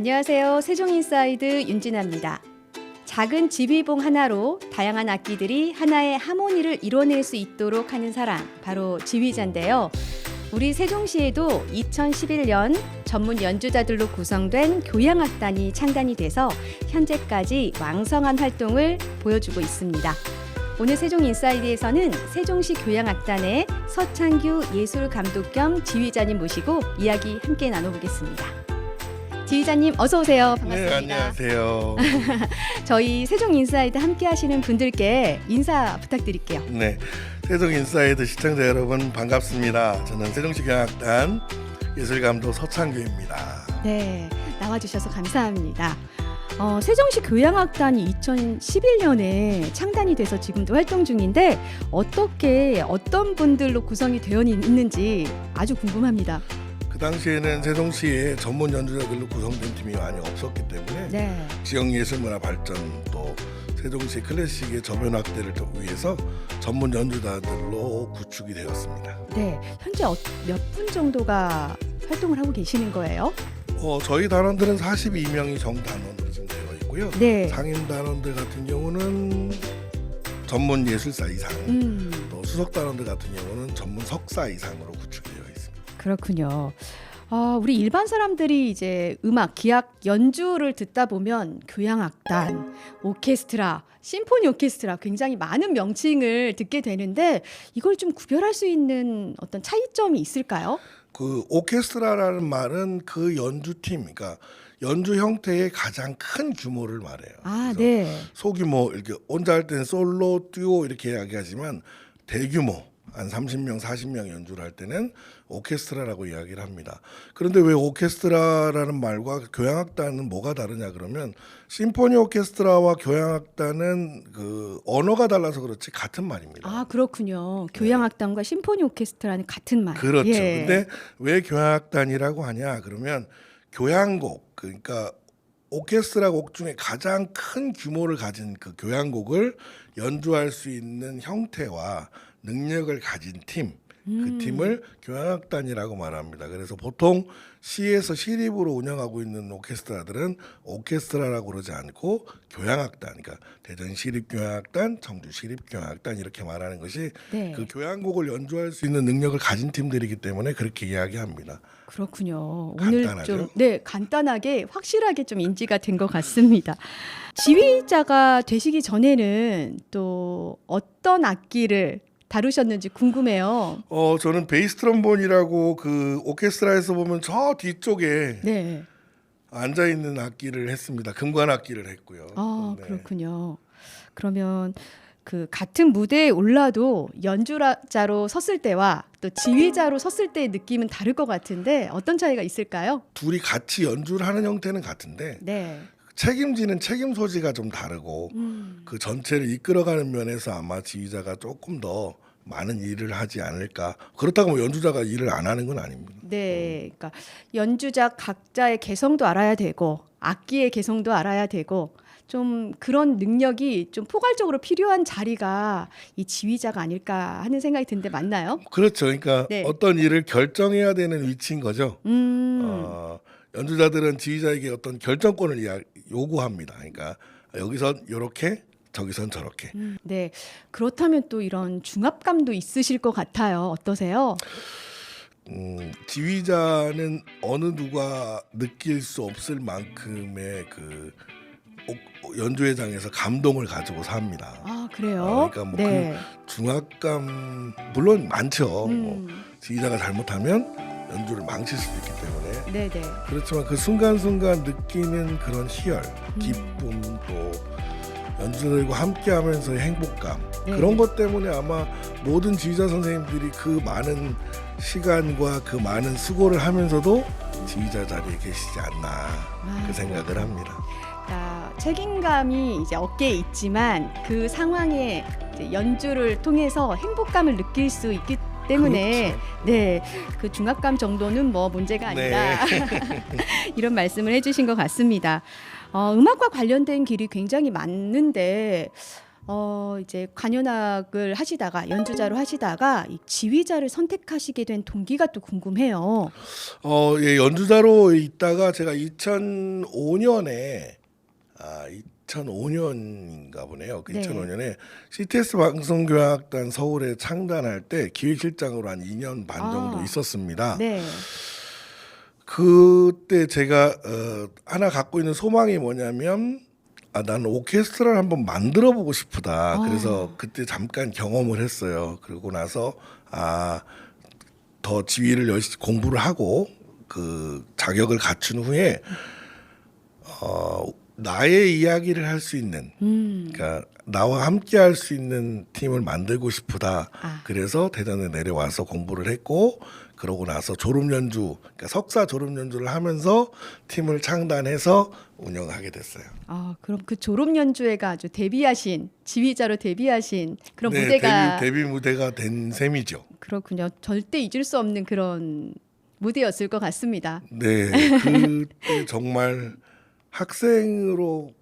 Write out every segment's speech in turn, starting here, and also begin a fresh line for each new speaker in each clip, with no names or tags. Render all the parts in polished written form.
안녕하세요. 세종인사이드 윤진아입니다. 작은 지휘봉 하나로 다양한 악기들이 하나의 하모니를 이뤄낼 수 있도록 하는 사람, 바로 지휘자인데요. 우리 세종시에도 2011년 전문 연주자들로 구성된 교향악단이 창단이 돼서 현재까지 왕성한 활동을 보여주고 있습니다. 오늘 세종인사이드에서는 세종시 교향악단의 서창규 예술감독 겸 지휘자님 모시고 이야기 함께 나눠보겠습니다. 지휘자님 어서 오세요. 반갑습니다.
네, 안녕하세요.
저희 세종인사이드 함께 하시는 분들께 인사 부탁드릴게요.
네, 세종인사이드 시청자 여러분 반갑습니다. 저는 세종시 교향악단 예술감독 서창규입니다.
네, 나와주셔서 감사합니다. 세종시 교향악단이 2011년에 창단이 돼서 지금도 활동 중인데 어떤 분들로 구성이 되어 있는지 아주 궁금합니다.
그 당시에는 세종시에 전문 연주자들로 구성된 팀이 많이 없었기 때문에
네.
지역 예술문화 발전 또 세종시 클래식의 저변 확대를 위해서 전문 연주자들로 구축이 되었습니다.
네, 현재 몇 분 정도가 활동을 하고 계시는 거예요?
저희 단원들은 42명이 정단원으로 지금 되어 있고요.
네.
상임 단원들 같은 경우는 전문 예술사 이상, 또 수석 단원들 같은 경우는 전문 석사 이상으로 구축이 되어 있습니다.
그렇군요. 우리 일반 사람들이 이제 음악, 기악, 연주를 듣다 보면 교향악단, 오케스트라, 심포니 오케스트라 굉장히 많은 명칭을 듣게 되는데 이걸 좀 구별할 수 있는 어떤 차이점이 있을까요?
그 오케스트라라는 말은 그 연주팀, 그러니까 연주 형태의 가장 큰 규모를 말해요.
아,
그래서
네.
소규모 이렇게 혼자 할 때는 솔로, 듀오 이렇게 이야기하지만 대규모 한 30명, 40명 연주를 할 때는 오케스트라라고 이야기를 합니다. 그런데 왜 오케스트라라는 말과 교향악단은 뭐가 다르냐 그러면 심포니 오케스트라와 교향악단은 그 언어가 달라서 그렇지 같은 말입니다.
아, 그렇군요. 교향악단과 심포니 오케스트라는 같은 말.
그렇죠.
예.
근데 왜 교향악단이라고 하냐 그러면 교향곡, 그러니까 오케스트라 곡 중에 가장 큰 규모를 가진 그 교향곡을 연주할 수 있는 형태와 능력을 가진 팀, 그 팀을 교향악단이라고 말합니다. 그래서 보통 시에서 시립으로 운영하고 있는 오케스트라들은 오케스트라라고 그러지 않고 교향악단, 그러니까 대전 시립교향악단, 청주 시립교향악단 이렇게 말하는 것이
네.
그 교향곡을 연주할 수 있는 능력을 가진 팀들이기 때문에 그렇게 이야기합니다.
그렇군요.
간단하죠?
오늘 좀 간단하게 확실하게 좀 인지가 된 것 같습니다. 지휘자가 되시기 전에는 또 어떤 악기를 다루셨는지 궁금해요.
저는 베이스 트럼본이라고 그 오케스트라에서 보면 저 뒤쪽에
네.
앉아 있는 악기를 했습니다. 금관 악기를 했고요. 네.
그렇군요. 그러면 그 같은 무대에 올라도 연주자로 섰을 때와 또 지휘자로 섰을 때의 느낌은 다를 것 같은데 어떤 차이가 있을까요?
둘이 같이 연주를 하는 형태는 같은데
네.
책임지는 책임 소지가 좀 다르고 그 전체를 이끌어가는 면에서 아마 지휘자가 조금 더 많은 일을 하지 않을까. 그렇다고 뭐 연주자가 일을 안 하는 건 아닙니다.
네, 그러니까 연주자 각자의 개성도 알아야 되고 악기의 개성도 알아야 되고 좀 그런 능력이 좀 포괄적으로 필요한 자리가 이 지휘자가 아닐까 하는 생각이 드는데 맞나요?
그렇죠. 그러니까
네.
어떤 일을 결정해야 되는 위치인 거죠. 연주자들은 지휘자에게 어떤 결정권을 요구합니다. 그러니까 여기서 이렇게, 저기선 저렇게.
네, 그렇다면 또 이런 중압감도 있으실 것 같아요. 어떠세요?
지휘자는 어느 누가 느낄 수 없을 만큼의 그 연주회장에서 감동을 가지고 삽니다.
아, 그래요?
그러니까 뭐
네.
그 중압감 물론 많죠. 뭐 지휘자가 잘못하면 연주를 망칠 수도 있기 때문에
네네.
그렇지만 그 순간순간 느끼는 그런 희열, 기쁨 또 연주자들과 함께하면서의 행복감
네.
그런 것 때문에 아마 모든 지휘자 선생님들이 그 많은 시간과 그 많은 수고를 하면서도 지휘자 자리에 계시지 않나 그 생각을 합니다.
책임감이 이제 어깨에 있지만 그 상황에 이제 연주를 통해서 행복감을 느낄 수 있기 때문에
그렇죠.
네, 그 중압감 정도는 뭐 문제가 아니다.
네.
이런 말씀을 해주신 것 같습니다. 음악과 관련된 길이 굉장히 많은데 이제 관현악을 하시다가 연주자로 하시다가 이 지휘자를 선택하시게 된 동기가 또 궁금해요.
예, 연주자로 있다가 제가 2005년에 2005년인가 보네요. 그
네.
2005년에 CTS 방송교향악단 서울에 창단할 때 기획실장으로 한 2년 반 정도 있었습니다.
네.
그때 제가 하나 갖고 있는 소망이 뭐냐면 나는 오케스트라를 한번 만들어 보고 싶다. 그래서 그때 잠깐 경험을 했어요. 그러고 나서 더 지휘를 열심히 공부를 하고 그 자격을 갖춘 후에 나의 이야기를 할 수 있는 그러니까 나와 함께 할 수 있는 팀을 만들고 싶다. 그래서 대전에 내려와서 공부를 했고 그러고 나서 졸업 연주, 그러니까 석사 졸업 연주를 하면서 팀을 창단해서 운영하게 됐어요.
그럼 그 졸업 연주회가 아주 데뷔하신 지휘자로 데뷔하신 그런
네,
무대가
데뷔 무대가 된 셈이죠.
그렇군요. 절대 잊을 수 없는 그런 무대였을 것 같습니다.
네, 그때 정말 학생으로는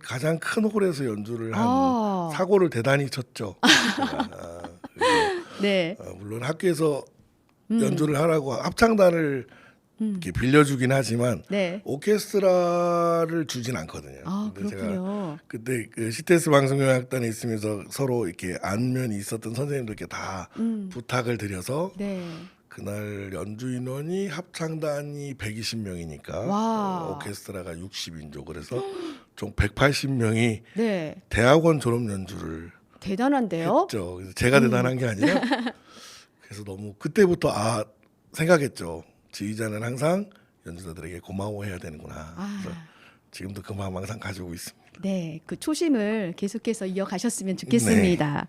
가장 큰 홀에서 연주를 한 사고를 대단히 쳤죠.
네.
물론 학교에서 연주를 하라고 합창단을 이렇게 빌려주긴 하지만
네.
오케스트라를 주진 않거든요. 근데
그렇군요.
제가 그때 그 CTS 방송교향악단에 있으면서 서로 이렇게 안면이 있었던 선생님들께 다 부탁을 드려서
네.
그날 연주 인원이 합창단이 120명이니까
와.
오케스트라가 60인조 그래서 총 180명이
네.
대학원 졸업 연주를
대단한데요?
했죠. 그래서 제가 대단한 게 아니라 그래서 너무 그때부터 생각했죠. 지휘자는 항상 연주자들에게 고마워해야 되는구나. 그래서 지금도 그 마음 항상 가지고 있습니다.
네, 그 초심을 계속해서 이어가셨으면 좋겠습니다.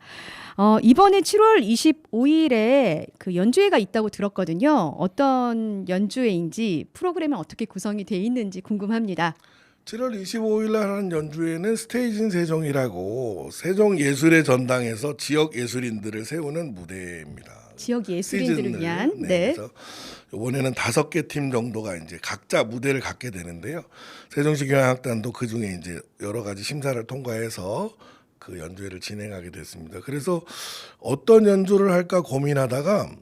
이번에 7월 25일에 그 연주회가 있다고 들었거든요. 어떤 연주회인지 프로그램은 어떻게 구성이 돼 있는지 궁금합니다.
7월 25일 날 하는 연주회는 스테이진 세종이라고 세종 예술의 전당에서 지역 예술인들을 세우는 무대입니다.
지역 예술인들을
시즌을,
위한
네. 그래서 이번에는 5개 팀 정도가 이제 각자 무대를 갖게 되는데요. 세종시 교향악단도 그 중에 이제 여러 가지 심사를 통과해서 그 연주회를 진행하게 됐습니다. 그래서 어떤 연주를 할까 고민하다가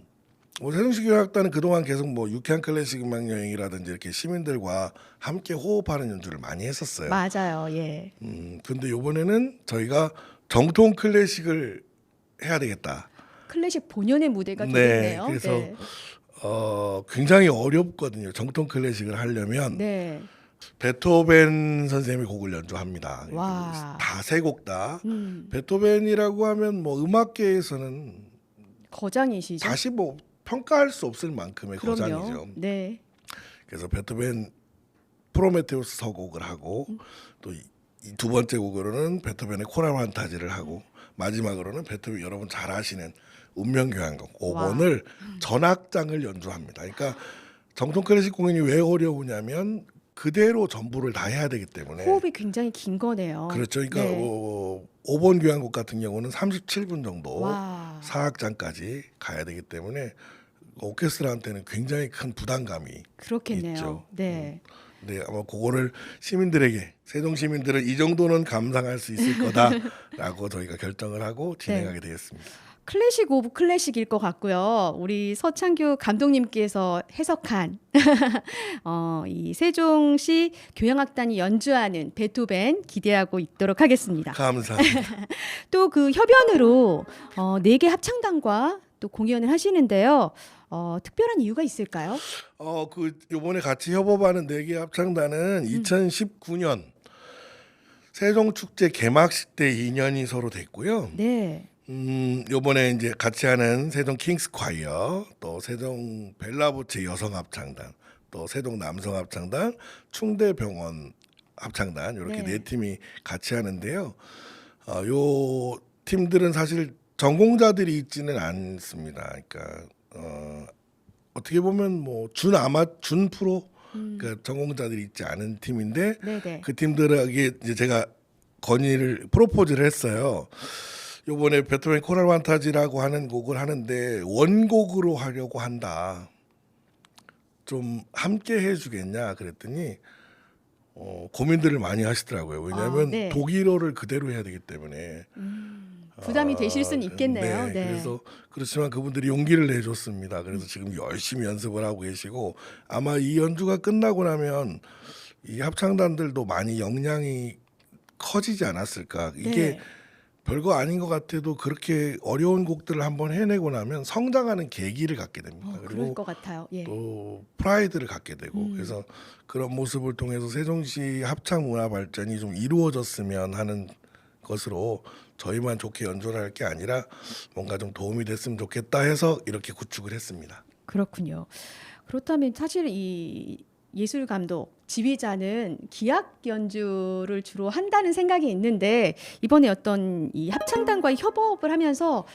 세종시 교향악단은 그동안 계속 유쾌한 클래식 음악 여행이라든지 이렇게 시민들과 함께 호흡하는 연주를 많이 했었어요.
맞아요. 예.
근데 이번에는 저희가 정통 클래식을 해야 되겠다.
클래식 본연의 무대가 되겠네요.
그래서
네.
굉장히 어렵거든요. 정통 클래식을 하려면
네.
베토벤 선생님의 곡을 연주합니다.
와.
다 세 곡 다. 베토벤이라고 하면 음악계에서는
거장이시죠?
다시 평가할 수 없을 만큼의
그럼요.
거장이죠.
네.
그래서 베토벤 프로메테우스 서곡을 하고 또 이 두 번째 곡으로는 베토벤의 코랄 판타지를 하고 마지막으로는 베토벤 여러분 잘 아시는 운명교향곡 5번을 전악장을 연주합니다. 그러니까 정통 클래식 공연이 왜 어려우냐면 그대로 전부를 다 해야 되기 때문에
호흡이 굉장히 긴 거네요.
그렇죠. 그러니까
네.
5번 교향곡 같은 경우는 37분 정도
와.
4악장까지 가야 되기 때문에 오케스트라한테는 굉장히 큰 부담감이
그렇겠네요.
있죠.
네.
네, 아마 그거를 시민들에게 세종 시민들은 이 정도는 감상할 수 있을 거다라고 저희가 결정을 하고 진행하게 되었습니다.
클래식 오브 클래식일 것 같고요. 우리 서창규 감독님께서 해석한 이 세종시 교향악단이 연주하는 베토벤 기대하고 있도록 하겠습니다.
감사합니다.
또 그 협연으로 4개 합창단과 또 공연을 하시는데요. 특별한 이유가 있을까요?
요번에 같이 협업하는 4개 합창단은 2019년 세종축제 개막식 때 인연이 서로 됐고요.
네.
요번에 이제 같이 하는 세종 킹스 콰이어, 또 세종 벨라보체 여성 합창단, 또 세종 남성 합창단, 충대병원 합창단 이렇게 네 팀이 같이 하는데요. 요 팀들은 사실 전공자들이 있지는 않습니다. 그러니까 어떻게 보면 준 프로 그러니까 전공자들이 있지 않은 팀인데
네네.
그 팀들에게 이제 제가 프로포즈를 했어요. 요번에 베토벤 코랄 판타지라고 하는 곡을 하는데 원곡으로 하려고 한다. 좀 함께 해주겠냐 그랬더니 고민들을 많이 하시더라고요. 왜냐하면
네.
독일어를 그대로 해야 되기 때문에
부담이 되실 수는 있겠네요.
네,
네.
그래서 그렇지만 그분들이 용기를 내줬습니다. 그래서 지금 열심히 연습을 하고 계시고 아마 이 연주가 끝나고 나면 이 합창단들도 많이 역량이 커지지 않았을까. 이게
네.
별거 아닌 것 같아도 그렇게 어려운 곡들을 한번 해내고 나면 성장하는 계기를 갖게 됩니다.
그럴
그리고
것 같아요. 예.
또 프라이드를 갖게 되고 그래서 그런 모습을 통해서 세종시 합창 문화 발전이 좀 이루어졌으면 하는 것으로 저희만 좋게 연주를 할 게 아니라 뭔가 좀 도움이 됐으면 좋겠다 해서 이렇게 구축을 했습니다.
그렇군요. 그렇다면 사실 이 예술 감독, 지휘자는 기악 연주를 주로 한다는 생각이 있는데 이번에 어떤 이 합창단과의 협업을 하면서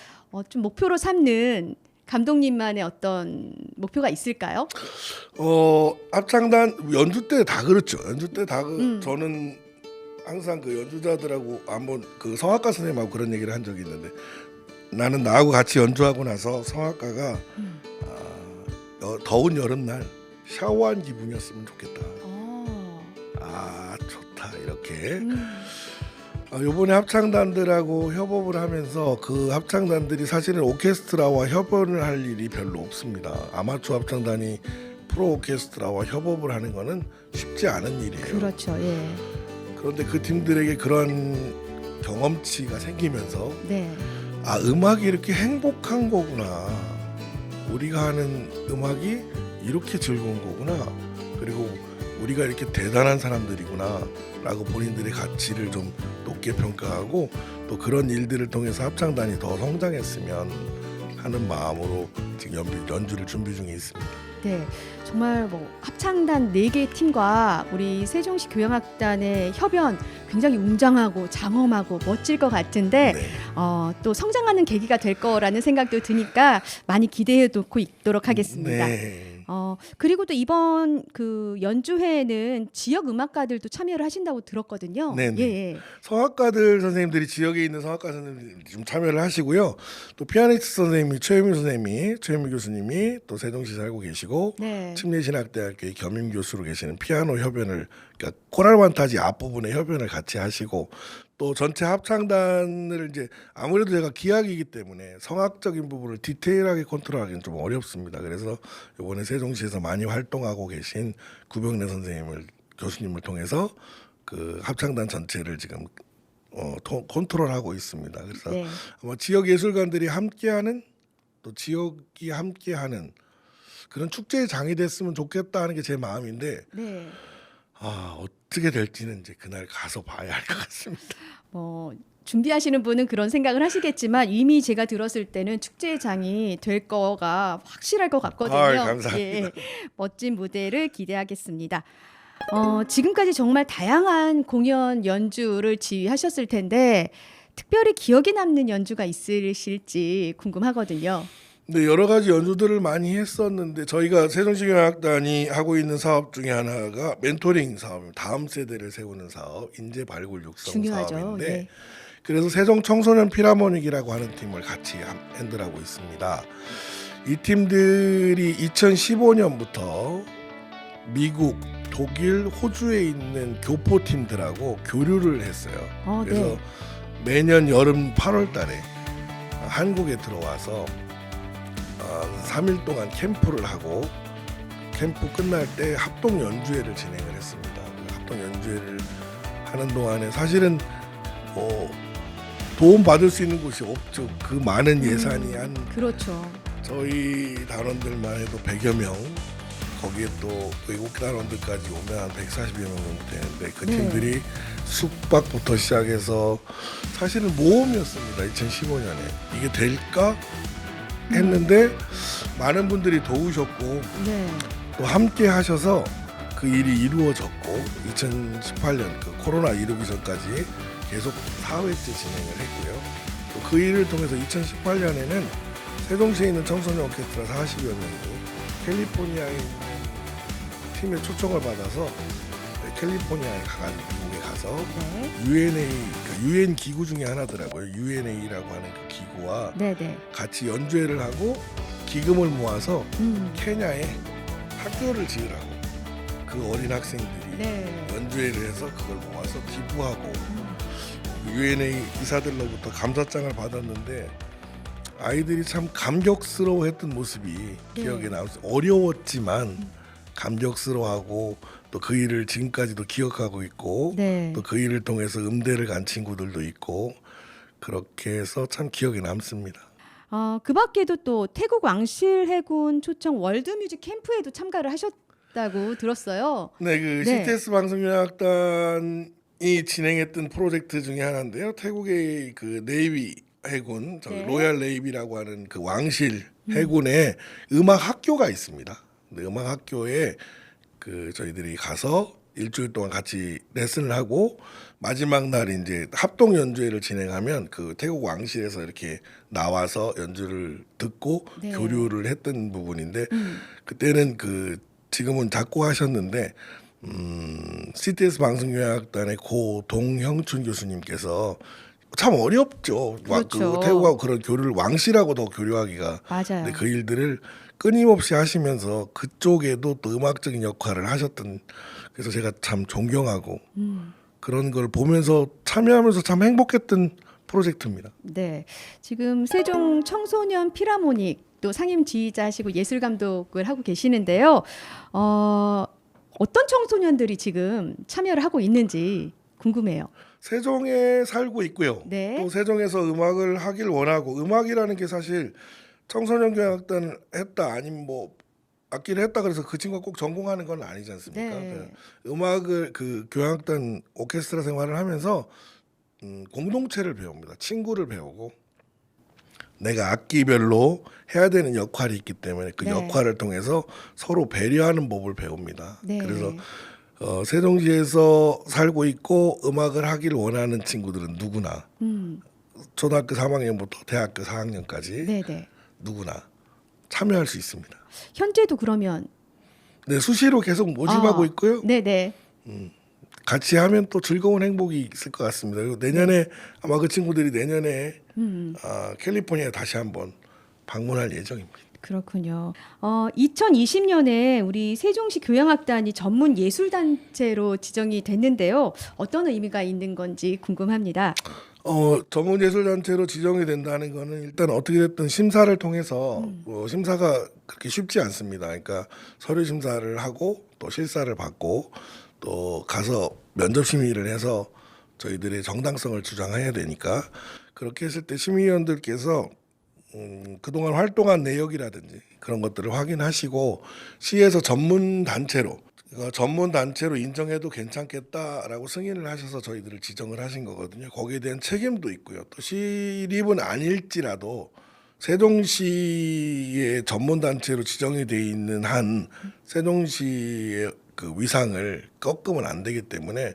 좀 목표로 삼는 감독님만의 어떤 목표가 있을까요?
합창단 연주 때 다 그렇죠. 연주 때 다 저는 항상 그 연주자들하고 한번 그 성악가 선생님하고 그런 얘기를 한 적이 있는데 나는 나하고 같이 연주하고 나서 성악가가 더운 여름날 샤워한 기분이었으면 좋겠다. 좋다 이렇게. 이번에 합창단들하고 협업을 하면서 그 합창단들이 사실은 오케스트라와 협연을 할 일이 별로 없습니다. 아마추어 합창단이 프로 오케스트라와 협업을 하는 거는 쉽지 않은 일이에요.
그렇죠. 예.
그런데 그 팀들에게 그런 경험치가 생기면서
네.
음악이 이렇게 행복한 거구나. 우리가 하는 음악이 이렇게 즐거운 거구나. 그리고 우리가 이렇게 대단한 사람들이구나 라고 본인들의 가치를 좀 높게 평가하고 또 그런 일들을 통해서 합창단이 더 성장했으면 하는 마음으로 지금 연주를 준비 중에 있습니다.
네, 정말 뭐 합창단 4개 팀과 우리 세종시 교향악단의 협연 굉장히 웅장하고 장엄하고 멋질 것 같은데
네.
또 성장하는 계기가 될 거라는 생각도 드니까 많이 기대해 놓고 있도록 하겠습니다.
네.
그리고 또 이번 그 연주회에는 지역 음악가들도 참여를 하신다고 들었거든요.
네네.
예.
성악가들 선생님들이 지역에 있는 성악가 선생님들이 좀 참여를 하시고요. 또 피아니스트 선생님이 최유미 교수님이 또 세종시 살고 계시고
네.
침례신학대학교의 겸임 교수로 계시는 피아노 협연을 그러니까 코랄 판타지 앞부분의 협연을 같이 하시고 또 전체 합창단을 이제 아무래도 제가 기악이기 때문에 성악적인 부분을 디테일하게 컨트롤하기는 좀 어렵습니다. 그래서 이번에 세종시에서 많이 활동하고 계신 구병래 교수님을 통해서 그 합창단 전체를 지금 컨트롤하고 있습니다. 그래서
네.
아마 지역 예술가들이 함께하는 또 지역이 함께하는 그런 축제의 장이 됐으면 좋겠다 하는 게 제 마음인데
네.
어떻게 될지는 이제 그날 가서 봐야 할 것 같습니다.
준비하시는 분은 그런 생각을 하시겠지만 이미 제가 들었을 때는 축제장이 될 거가 확실할 것 같거든요.
감사합니다.
예, 멋진 무대를 기대하겠습니다. 지금까지 정말 다양한 공연 연주를 지휘하셨을 텐데 특별히 기억에 남는 연주가 있으실지 궁금하거든요.
네, 여러 가지 연주들을 많이 했었는데 저희가 세종시교향악단이 하고 있는 사업 중에 하나가 멘토링 사업, 다음 세대를 세우는 사업, 인재 발굴 육성
중요하죠.
사업인데
네.
그래서 세종 청소년 필하모닉이라고 하는 팀을 같이 핸들하고 있습니다. 이 팀들이 2015년부터 미국, 독일, 호주에 있는 교포팀들하고 교류를 했어요. 그래서
네.
매년 여름 8월 달에 한국에 들어와서 3일 동안 캠프를 하고 캠프 끝날 때 합동 연주회를 진행을 했습니다. 그 합동 연주회를 하는 동안에 사실은 도움 받을 수 있는 곳이 없죠. 그 많은 예산이 한
그렇죠.
저희 단원들만 해도 100여 명 거기에 또 외국 단원들까지 오면 한 140여 명 정도 되는데 그
네.
팀들이 숙박부터 시작해서 사실은 모험이었습니다. 2015년에 이게 될까 했는데 많은 분들이 도우셨고
네.
또 함께 하셔서 그 일이 이루어졌고 2018년 그 코로나 이르기 전까지 계속 4회째 진행을 했고요. 또 그 일을 통해서 2018년에는 세종시에 있는 청소년 오케스트라 40여 명이 캘리포니아에 있는 팀의 초청을 받아서 캘리포니아에 미국에 가서
네.
UN 기구 중에 하나더라고요. UNA라고 하는 그 기구와
네.
같이 연주회를 하고 기금을 모아서
음.
케냐에 학교를 지으라고 그 어린 학생들이
네.
연주회를 해서 그걸 모아서 기부하고 UNA 이사들로부터 감사장을 받았는데 아이들이 참 감격스러워했던 모습이 기억에 남았어요. 어려웠지만 감격스러워하고 또 그 일을 지금까지도 기억하고 있고
네.
또 그 일을 통해서 음대를 간 친구들도 있고 그렇게 해서 참 기억에 남습니다.
그 밖에도 또 태국 왕실 해군 초청 월드뮤직 캠프에도 참가를 하셨다고 들었어요.
네, 그
네.
CTS 방송연합단이 진행했던 프로젝트 중에 하나인데요. 태국의 그 네이비 해군, 저기
네.
로얄 네이비라고 하는 그 왕실 해군의 음악 학교가 있습니다. 근데 음악 학교에 그 저희들이 가서 일주일 동안 같이 레슨을 하고 마지막 날 이제 합동 연주회를 진행하면 그 태국 왕실에서 이렇게 나와서 연주를 듣고
네.
교류를 했던 부분인데 그때는 그 지금은 작곡하셨는데 CTS 방송연합단의 고 동형춘 교수님께서 참 어렵죠.
그렇죠.
그 태국하고 그런 교류를 왕실하고 더 교류하기가.
맞아요.
근데 그 일들을 끊임없이 하시면서 그쪽에도 또 음악적인 역할을 하셨던. 그래서 제가 참 존경하고 그런 걸 보면서 참여하면서 참 행복했던 프로젝트입니다.
네. 지금 세종 청소년 필하모닉 또 상임 지휘자시고 예술 감독을 하고 계시는데요. 어떤 청소년들이 지금 참여를 하고 있는지 궁금해요.
세종에 살고 있고요.
네.
또 세종에서 음악을 하길 원하고 음악이라는 게 사실 청소년 교향악단을 했다 아니면 뭐 악기를 했다 그래서 그 친구가 꼭 전공하는 건 아니지 않습니까?
네.
음악을 그 교향악단 오케스트라 생활을 하면서 공동체를 배웁니다. 친구를 배우고 내가 악기별로 해야 되는 역할이 있기 때문에 그
네.
역할을 통해서 서로 배려하는 법을 배웁니다.
네.
그래서 세종시에서 살고 있고 음악을 하길 원하는 친구들은 누구나 초등학교 3학년부터 대학교 4학년까지
네네.
누구나 참여할 수 있습니다.
현재도 그러면
네, 수시로 계속 모집하고 있고요.
네네.
같이 하면 또 즐거운 행복이 있을 것 같습니다. 그리고 내년에 아마 그 친구들이 내년에 캘리포니아에 다시 한번 방문할 예정입니다.
그렇군요. 2020년에 우리 세종시 교향악단이 전문 예술단체로 지정이 됐는데요. 어떤 의미가 있는 건지 궁금합니다.
전문예술단체로 지정이 된다는 거는 일단 어떻게 됐든 심사를 통해서 심사가 그렇게 쉽지 않습니다. 그러니까 서류 심사를 하고 또 실사를 받고 또 가서 면접 심의를 해서 저희들의 정당성을 주장해야 되니까 그렇게 했을 때 심의위원들께서 그동안 활동한 내역이라든지 그런 것들을 확인하시고 시에서 전문 단체로 인정해도 괜찮겠다라고 승인을 하셔서 저희들을 지정을 하신 거거든요. 거기에 대한 책임도 있고요. 또 시립은 아닐지라도 세종시의 전문 단체로 지정이 돼 있는 한 세종시의 그 위상을 꺾으면 안 되기 때문에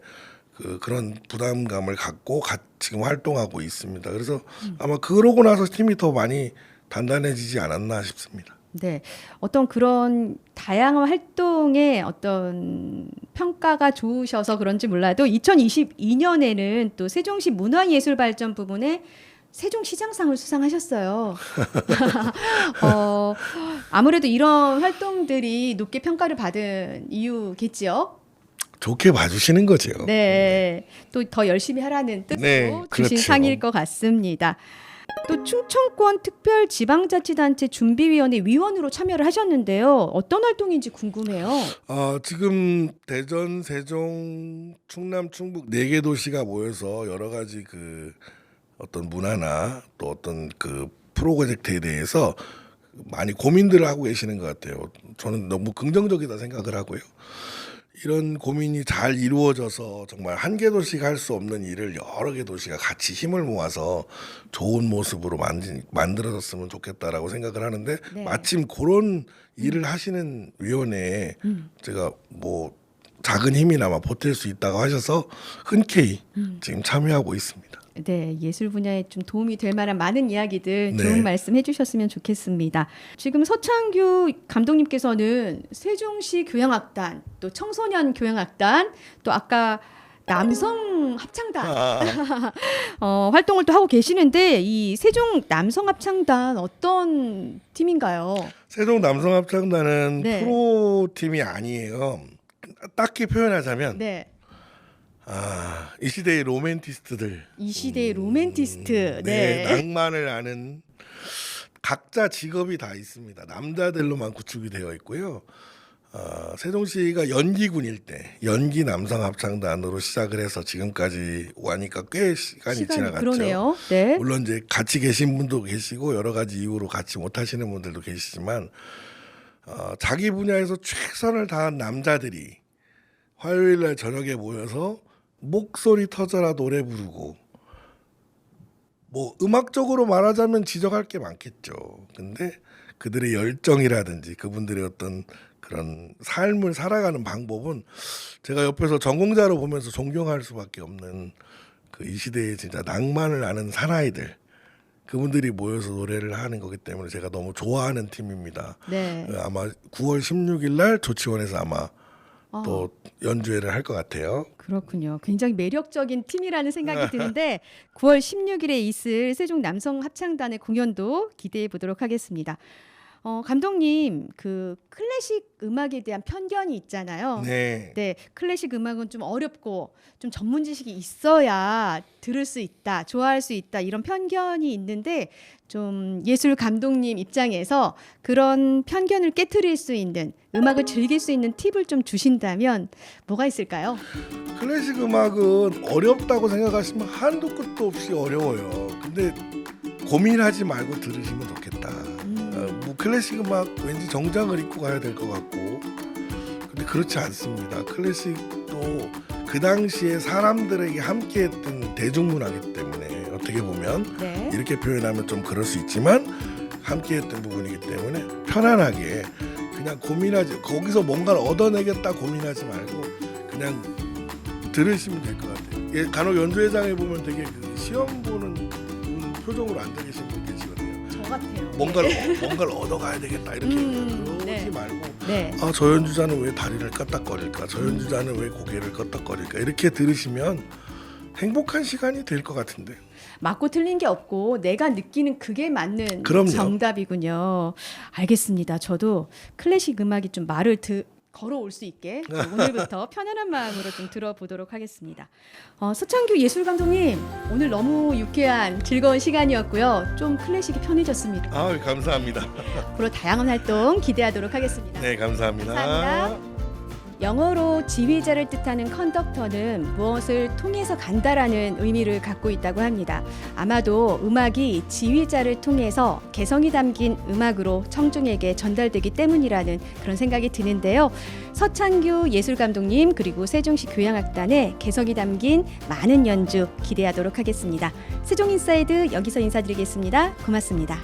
그런 부담감을 갖고 지금 활동하고 있습니다. 그래서 아마 그러고 나서 팀이 더 많이 단단해지지 않았나 싶습니다.
네, 어떤 그런 다양한 활동에 어떤 평가가 좋으셔서 그런지 몰라도 2022년에는 또 세종시 문화예술발전 부문에 세종시장상을 수상하셨어요. 아무래도 이런 활동들이 높게 평가를 받은 이유겠지요.
좋게 봐주시는 거죠.
네, 또 더 열심히 하라는 뜻으로
네,
주신
그렇죠.
상일 것 같습니다. 또 충청권 특별지방자치단체 준비위원회 위원으로 참여를 하셨는데요. 어떤 활동인지 궁금해요.
지금 대전, 세종, 충남, 충북 4개 도시가 모여서 여러 가지 그 어떤 문화나 또 어떤 그 프로젝트에 대해서 많이 고민들을 하고 계시는 것 같아요. 저는 너무 긍정적이다 생각을 하고요. 이런 고민이 잘 이루어져서 정말 한 개 도시가 할 수 없는 일을 여러 개 도시가 같이 힘을 모아서 좋은 모습으로 만들어졌으면 좋겠다라고 생각을 하는데
네.
마침 그런 일을 하시는 위원회에 제가 뭐 작은 힘이나마 보탤 수 있다고 하셔서 흔쾌히 지금 참여하고 있습니다.
네, 예술 분야에 좀 도움이 될 만한 많은 이야기들
네.
좋은 말씀 해주셨으면 좋겠습니다. 지금 서창규 감독님께서는 세종시 교향악단, 또 청소년 교향악단, 또 아까 남성 합창단 활동을 또 하고 계시는데 이 세종 남성 합창단 어떤 팀인가요?
세종 남성합창단은
네.
프로 팀이 아니에요. 딱히 표현하자면
네.
이 시대의 로맨티스트들,
이 시대의 로맨티스트.
네,
네.
낭만을 아는 각자 직업이 다 있습니다. 남자들로만 구축이 되어 있고요. 세종시가 연기군일 때 연기 남성 합창단으로 시작을 해서 지금까지 와니까 꽤 시간이 지나갔죠.
그러네요. 네.
물론 이제 같이 계신 분도 계시고 여러 가지 이유로 같이 못 하시는 분들도 계시지만 자기 분야에서 최선을 다한 남자들이 화요일 날 저녁에 모여서 목소리 터져라 노래 부르고, 뭐 음악적으로 말하자면 지적할 게 많겠죠. 근데 그들의 열정이라든지 그분들의 어떤 그런 삶을 살아가는 방법은 제가 옆에서 전공자로 보면서 존경할 수밖에 없는 그 이 시대의 진짜 낭만을 아는 사나이들, 그분들이 모여서 노래를 하는 거기 때문에 제가 너무 좋아하는 팀입니다.
네.
아마 9월 16일 날 조치원에서 아마 또 연주회를 할 것 같아요.
그렇군요. 굉장히 매력적인 팀이라는 생각이 드는데 9월 16일에 있을 세종 남성 합창단의 공연도 기대해 보도록 하겠습니다. 감독님, 그 클래식 음악에 대한 편견이 있잖아요.
네.
네, 클래식 음악은 좀 어렵고 좀 전문 지식이 있어야 들을 수 있다, 좋아할 수 있다 이런 편견이 있는데 좀 예술 감독님 입장에서 그런 편견을 깨트릴 수 있는 음악을 즐길 수 있는 팁을 좀 주신다면 뭐가 있을까요?
클래식 음악은 어렵다고 생각하시면 한도 끝도 없이 어려워요. 근데 고민하지 말고 들으시면 좋겠다. 뭐 클래식 음악 왠지 정장을 입고 가야 될 것 같고, 근데 그렇지 않습니다. 클래식도 그 당시에 사람들에게 함께했던 대중문화이기 때문에 어떻게 보면
네.
이렇게 표현하면 좀 그럴 수 있지만 함께했던 부분이기 때문에 편안하게 그냥 고민하지, 거기서 뭔가를 얻어내겠다 고민하지 말고 그냥 들으시면 될 것 같아요. 예, 간혹 연주회장에 보면 되게 그 시험 보는 표정으로 앉아 계신 분 계시거든요.
저 같아요.
뭔가를 얻어가야 되겠다 이렇게 그러지
네.
말고
네.
저 연주자는 왜 다리를 까딱거릴까, 저 연주자는 왜 고개를 끄덕거릴까, 이렇게 들으시면 행복한 시간이 될 것 같은데.
맞고 틀린 게 없고 내가 느끼는 그게 맞는
그럼요.
정답이군요. 알겠습니다. 저도 클래식 음악이 좀 말을 걸어올 수 있게 오늘부터 편안한 마음으로 좀 들어보도록 하겠습니다. 서창규 예술 감독님, 오늘 너무 유쾌한 즐거운 시간이었고요. 좀 클래식이 편해졌습니다.
감사합니다.
앞으로 다양한 활동 기대하도록 하겠습니다.
네, 감사합니다.
감사합니다. 영어로 지휘자를 뜻하는 컨덕터는 무엇을 통해서 간다라는 의미를 갖고 있다고 합니다. 아마도 음악이 지휘자를 통해서 개성이 담긴 음악으로 청중에게 전달되기 때문이라는 그런 생각이 드는데요. 서창규 예술감독님 그리고 세종시 교향악단의 개성이 담긴 많은 연주 기대하도록 하겠습니다. 세종인사이드 여기서 인사드리겠습니다. 고맙습니다.